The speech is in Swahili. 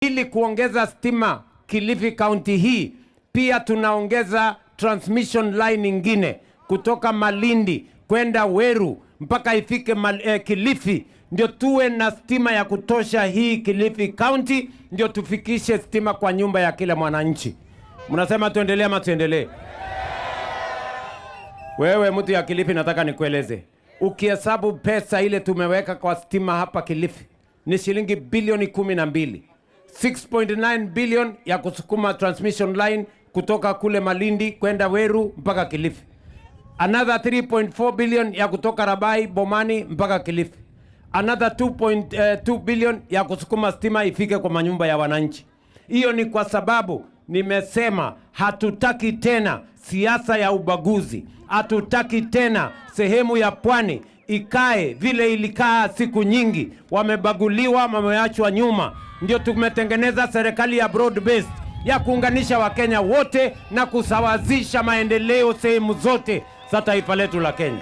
Ili kuongeza stima Kilifi County hii, pia tunaongeza transmission line ingine kutoka Malindi kwenda Weru mpaka ifike Kilifi, ndio tuwe na stima ya kutosha hii Kilifi County, ndio tufikishe stima kwa nyumba ya kila mwananchi. Mnasema tuendelee ama tuendelee? Wewe mtu ya Kilifi, nataka nikueleze, ukihesabu pesa ile tumeweka kwa stima hapa Kilifi ni shilingi bilioni 12. 6.9 billion ya kusukuma transmission line kutoka kule Malindi kwenda Weru mpaka Kilifi. Another 3.4 billion ya kutoka Rabai Bomani mpaka Kilifi. Another 2.2 billion ya kusukuma stima ifike kwa manyumba ya wananchi. Hiyo ni kwa sababu nimesema hatutaki tena siasa ya ubaguzi. Hatutaki tena sehemu ya pwani ikae vile ilikaa siku nyingi. Wamebaguliwa, wameachwa nyuma. Ndio tumetengeneza serikali ya broad based ya kuunganisha Wakenya wote na kusawazisha maendeleo sehemu zote za taifa letu la Kenya.